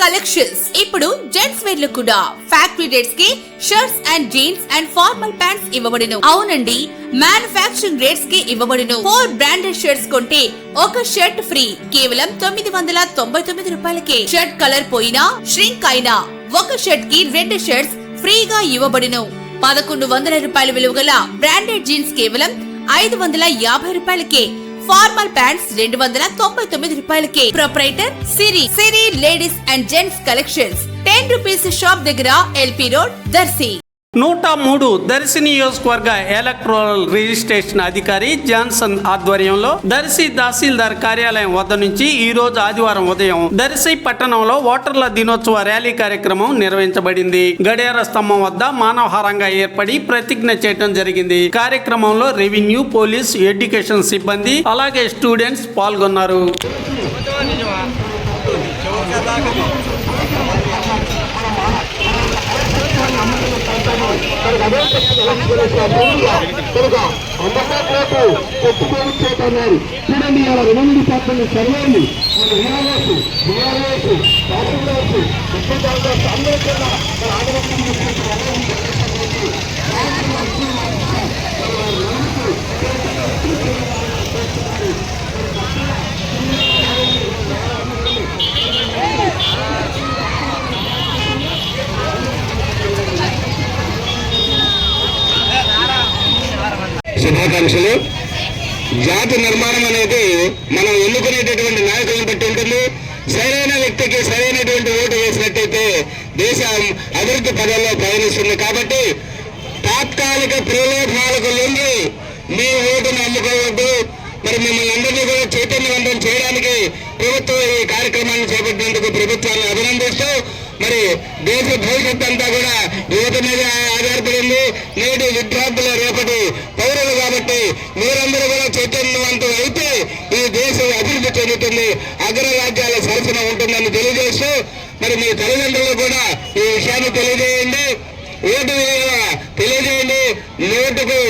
Collections ఇప్పుడు gents wear లో కూడా ఫ్యాక్టరీ రేట్స్ కి shirts and jeans and formal pants ఇవ్వబడును. అవునండి, మ్యానుఫ్యాక్చరింగ్ రేట్స్ కి ఇవ్వబడును. 4 బ్రాండెడ్ షర్ట్స్ కొంటే ఒక షర్ట్ ఫ్రీ కేవలం 999 రూపాయలకే. షర్ట్ కలర్ పోయినా ష్రింక్ అయినా ఒక షర్ట్ కి 2 షర్ట్స్ ఫ్రీగా ఇవ్వబడును. 1100 రూపాయల విలువ గల బ్రాండెడ్ జీన్స్ కేవలం 550 రూపాయలకే. ఫార్మల్ ప్యాంట్స్ 299 రూపాయలకే. Proprietor Siri ladies and gents collections 10 rupees shop దగ్గర ఎల్పీ రోడ్ దర్శి. 103 దర్శి నియోజకవర్గ ఎలక్ట్రల్ రిజిస్ట్రేషన్ అధికారి జాన్సన్ ఆధ్వర్యంలో దర్శి తహసీల్దార్ కార్యాలయం వద్ద నుంచి ఈ రోజు ఆదివారం ఉదయం దర్శి పట్టణంలో ఓటర్ల దినోత్సవ ర్యాలీ కార్యక్రమం నిర్వహించబడింది. గడియార స్తంభం వద్ద మానవహారంగా ఏర్పడి ప్రతిజ్ఞ చేయడం జరిగింది. కార్యక్రమంలో రెవెన్యూ, పోలీస్, ఎడ్యుకేషన్ సిబ్బంది అలాగే స్టూడెంట్స్ పాల్గొన్నారు. చూడండి, ఇలా రెవెన్యూ డిపార్ట్మెంట్ సర్వేలు శుభాకాంక్షలు. జాతి నిర్మాణం అనేది మనం ఎన్నుకునేటటువంటి నాయకులను బట్టి ఉంటుంది. సరైన వ్యక్తికి సరైనటువంటి ఓటు వేసినట్టయితే దేశం అభివృద్ధి పదంలో ప్రయాణిస్తుంది. కాబట్టి తాత్కాలిక ప్రలోభాలకు లొంగి మీ ఓటును అమ్ముకోవద్దు. మరి మిమ్మల్ని అందరినీ కూడా చైతన్యవంతం చేయడానికి ప్రభుత్వం ఈ కార్యక్రమాన్ని చేపట్టినందుకు ప్రభుత్వాన్ని అభినందిస్తూ, మరి దేశ భవిష్యత్తు అంతా కూడా యువత మీద ఆధారపడింది. నేటి విద్యార్థుల రేపటి పౌరులు కాబట్టి మీరందరూ కూడా చైతన్యవంతం అయితే ఈ దేశం అభివృద్ధి చెందుతుంది, అగ్రరాజ్యాల సరసన ఉంటుందని తెలియజేస్తూ, మరి మీ తల్లిదండ్రులు కూడా ఈ విషయాన్ని తెలియజేయండి. ఓటు తెలియజేయండి. నోటుకు